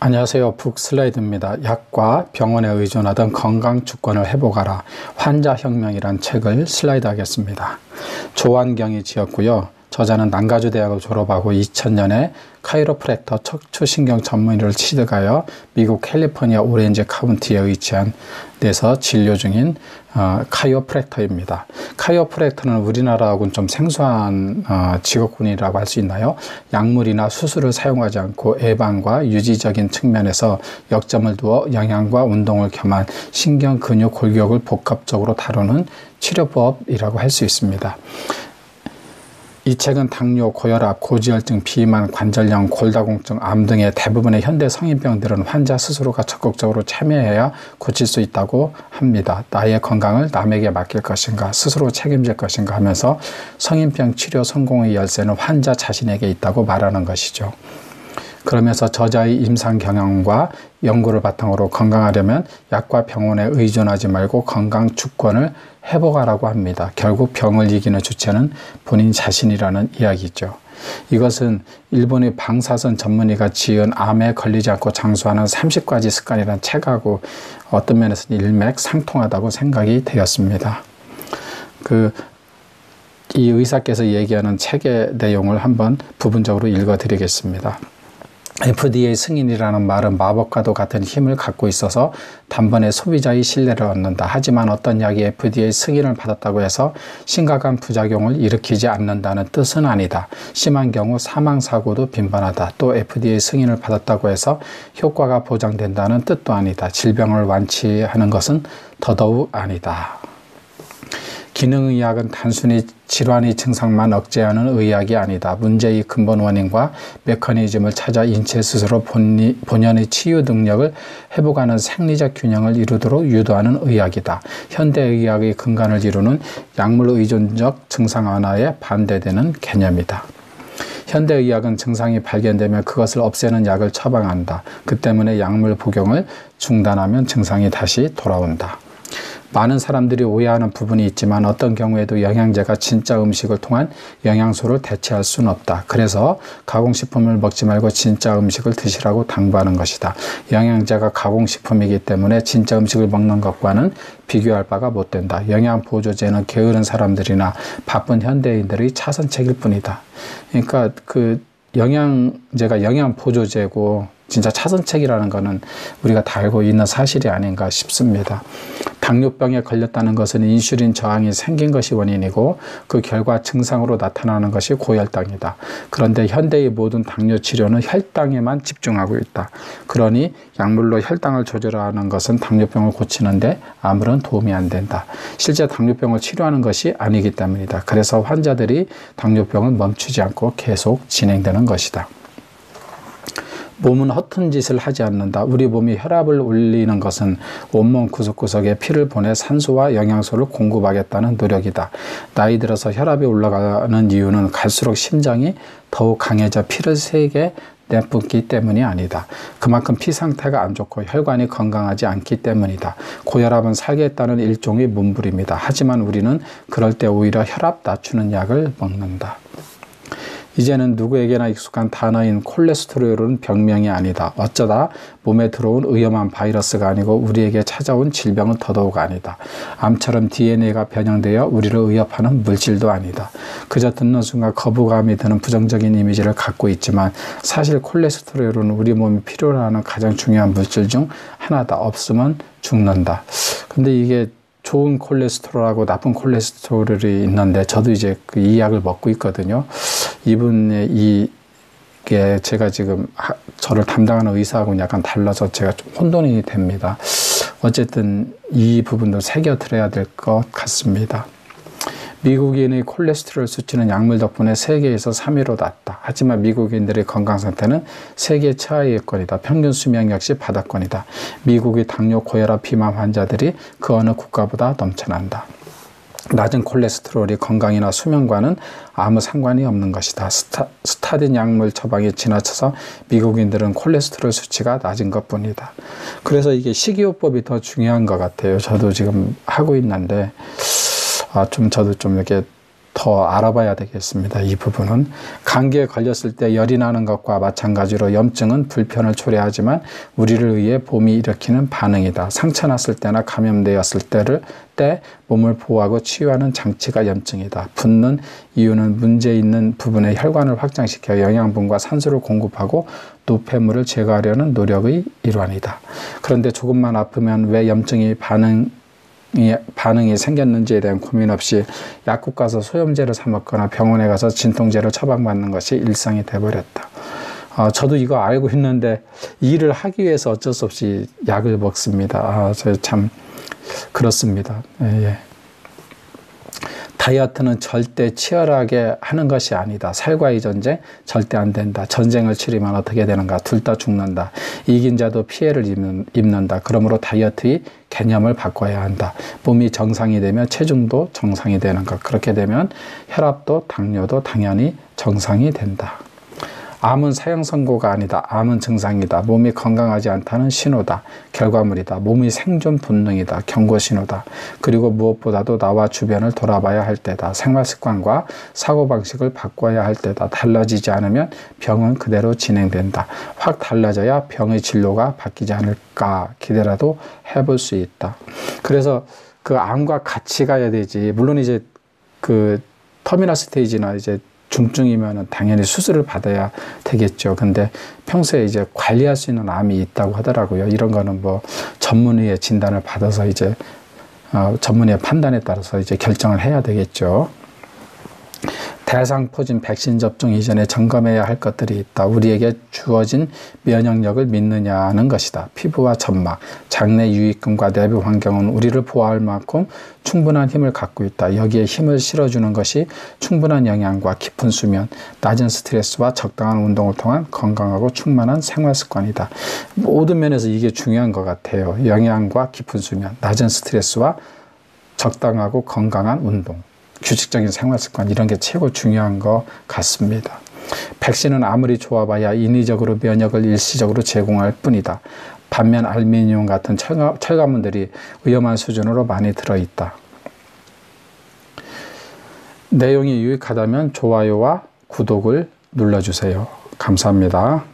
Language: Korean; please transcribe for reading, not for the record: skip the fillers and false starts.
안녕하세요. 북슬라이드입니다. 약과 병원에 의존하던 건강 주권을 회복하라. 환자혁명이란 책을 슬라이드 하겠습니다. 조환경이 지었고요. 저자는 난가주 대학을 졸업하고 2000년에 카이로프랙터 척추신경 전문의를 취득하여 미국 캘리포니아 오렌지 카운티에 위치한 데서 진료 중인 카이로프랙터입니다. 카이로프랙터는 우리나라하고는 좀 생소한 직업군이라고 할 수 있나요? 약물이나 수술을 사용하지 않고 예방과 유지적인 측면에서 역점을 두어 영양과 운동을 겸한 신경, 근육, 골격을 복합적으로 다루는 치료법이라고 할 수 있습니다. 이 책은 당뇨, 고혈압, 고지혈증, 비만, 관절염, 골다공증, 암 등의 대부분의 현대 성인병들은 환자 스스로가 적극적으로 참여해야 고칠 수 있다고 합니다. 나의 건강을 남에게 맡길 것인가, 스스로 책임질 것인가 하면서 성인병 치료 성공의 열쇠는 환자 자신에게 있다고 말하는 것이죠. 그러면서 저자의 임상 경험과 연구를 바탕으로 건강하려면 약과 병원에 의존하지 말고 건강 주권을 회복하라고 합니다. 결국 병을 이기는 주체는 본인 자신이라는 이야기죠. 이것은 일본의 방사선 전문의가 지은 암에 걸리지 않고 장수하는 30가지 습관이라는 책하고 어떤 면에서는 일맥상통하다고 생각이 되었습니다. 이 의사께서 얘기하는 책의 내용을 한번 부분적으로 읽어드리겠습니다. FDA 승인이라는 말은 마법과도 같은 힘을 갖고 있어서 단번에 소비자의 신뢰를 얻는다. 하지만 어떤 약이 FDA 승인을 받았다고 해서 심각한 부작용을 일으키지 않는다는 뜻은 아니다. 심한 경우 사망사고도 빈번하다. 또 FDA 승인을 받았다고 해서 효과가 보장된다는 뜻도 아니다. 질병을 완치하는 것은 더더욱 아니다. 기능의학은 단순히 질환의 증상만 억제하는 의학이 아니다. 문제의 근본 원인과 메커니즘을 찾아 인체 스스로 본연의 치유 능력을 회복하는 생리적 균형을 이루도록 유도하는 의학이다. 현대의학의 근간을 이루는 약물 의존적 증상 완화에 반대되는 개념이다. 현대의학은 증상이 발견되면 그것을 없애는 약을 처방한다. 그 때문에 약물 복용을 중단하면 증상이 다시 돌아온다. 많은 사람들이 오해하는 부분이 있지만 어떤 경우에도 영양제가 진짜 음식을 통한 영양소를 대체할 수는 없다. 그래서 가공식품을 먹지 말고 진짜 음식을 드시라고 당부하는 것이다. 영양제가 가공식품이기 때문에 진짜 음식을 먹는 것과는 비교할 바가 못 된다. 영양보조제는 게으른 사람들이나 바쁜 현대인들의 차선책일 뿐이다. 그러니까 영양제가 영양보조제고 진짜 차선책이라는 것은 우리가 다 알고 있는 사실이 아닌가 싶습니다. 당뇨병에 걸렸다는 것은 인슐린 저항이 생긴 것이 원인이고 그 결과 증상으로 나타나는 것이 고혈당이다. 그런데 현대의 모든 당뇨 치료는 혈당에만 집중하고 있다. 그러니 약물로 혈당을 조절하는 것은 당뇨병을 고치는데 아무런 도움이 안 된다. 실제 당뇨병을 치료하는 것이 아니기 때문이다. 그래서 환자들이 당뇨병은 멈추지 않고 계속 진행되는 것이다. 몸은 허튼 짓을 하지 않는다. 우리 몸이 혈압을 올리는 것은 온몸 구석구석에 피를 보내 산소와 영양소를 공급하겠다는 노력이다. 나이 들어서 혈압이 올라가는 이유는 갈수록 심장이 더욱 강해져 피를 세게 내뿜기 때문이 아니다. 그만큼 피 상태가 안 좋고 혈관이 건강하지 않기 때문이다. 고혈압은 살겠다는 일종의 문불입니다. 하지만 우리는 그럴 때 오히려 혈압 낮추는 약을 먹는다. 이제는 누구에게나 익숙한 단어인 콜레스테롤은 병명이 아니다. 어쩌다 몸에 들어온 위험한 바이러스가 아니고 우리에게 찾아온 질병은 더더욱 아니다. 암처럼 DNA가 변형되어 우리를 위협하는 물질도 아니다. 그저 듣는 순간 거부감이 드는 부정적인 이미지를 갖고 있지만 사실 콜레스테롤은 우리 몸이 필요로 하는 가장 중요한 물질 중 하나다. 없으면 죽는다. 근데 이게 좋은 콜레스테롤하고 나쁜 콜레스테롤이 있는데 저도 이제 이 약을 먹고 있거든요. 이분의 이게 제가 지금 저를 담당하는 의사하고는 약간 달라서 제가 좀 혼돈이 됩니다. 어쨌든 이 부분도 새겨들어야 될 것 같습니다. 미국인의 콜레스테롤 수치는 약물 덕분에 세계에서 3위로 낮다. 하지만 미국인들의 건강 상태는 세계 최하위권이다. 평균 수명 역시 바닥권이다. 미국의 당뇨, 고혈압, 비만 환자들이 그 어느 국가보다 넘쳐난다. 낮은 콜레스테롤이 건강이나 수명과는 아무 상관이 없는 것이다. 스타딘 약물 처방이 지나쳐서 미국인들은 콜레스테롤 수치가 낮은 것뿐이다. 그래서 이게 식이요법이 더 중요한 것 같아요. 저도 지금 하고 있는데 저도 좀 이렇게 더 알아봐야 되겠습니다. 이 부분은 감기에 걸렸을 때 열이 나는 것과 마찬가지로 염증은 불편을 초래하지만 우리를 의해 봄이 일으키는 반응이다. 상처 났을 때나 감염되었을 때 몸을 보호하고 치유하는 장치가 염증이다. 붓는 이유는 문제 있는 부분의 혈관을 확장시켜 영양분과 산소를 공급하고 노폐물을 제거하려는 노력의 일환이다. 그런데 조금만 아프면 왜 염증이 반응이 생겼는지에 대한 고민 없이 약국 가서 소염제를 사 먹거나 병원에 가서 진통제를 처방받는 것이 일상이 돼버렸다. 저도 이거 알고 있는데 일을 하기 위해서 어쩔 수 없이 약을 먹습니다. 저 참 그렇습니다. 예. 다이어트는 절대 치열하게 하는 것이 아니다. 살과의 전쟁 절대 안 된다. 전쟁을 치르면 어떻게 되는가? 둘 다 죽는다. 이긴 자도 피해를 입는다. 그러므로 다이어트의 개념을 바꿔야 한다. 몸이 정상이 되면 체중도 정상이 되는 것. 그렇게 되면 혈압도 당뇨도 당연히 정상이 된다. 암은 사형 선고가 아니다. 암은 증상이다. 몸이 건강하지 않다는 신호다. 결과물이다. 몸의 생존 본능이다. 경고 신호다. 그리고 무엇보다도 나와 주변을 돌아봐야 할 때다. 생활 습관과 사고방식을 바꿔야 할 때다. 달라지지 않으면 병은 그대로 진행된다. 확 달라져야 병의 진로가 바뀌지 않을까 기대라도 해볼 수 있다. 그래서 그 암과 같이 가야 되지. 물론 이제 그 터미널 스테이지나 이제 중증이면 당연히 수술을 받아야 되겠죠. 근데 평소에 이제 관리할 수 있는 암이 있다고 하더라고요. 이런 거는 뭐 전문의의 진단을 받아서 이제 전문의의 판단에 따라서 이제 결정을 해야 되겠죠. 대상포진 백신 접종 이전에 점검해야 할 것들이 있다. 우리에게 주어진 면역력을 믿느냐는 것이다. 피부와 점막, 장내 유익근과 내부 환경은 우리를 보호할 만큼 충분한 힘을 갖고 있다. 여기에 힘을 실어주는 것이 충분한 영양과 깊은 수면, 낮은 스트레스와 적당한 운동을 통한 건강하고 충만한 생활 습관이다. 모든 면에서 이게 중요한 것 같아요. 영양과 깊은 수면, 낮은 스트레스와 적당하고 건강한 운동, 규칙적인 생활 습관, 이런 게 최고 중요한 것 같습니다. 백신은 아무리 좋아봐야 인위적으로 면역을 일시적으로 제공할 뿐이다. 반면 알루미늄 같은 첨가물들이 위험한 수준으로 많이 들어있다. 내용이 유익하다면 좋아요와 구독을 눌러주세요. 감사합니다.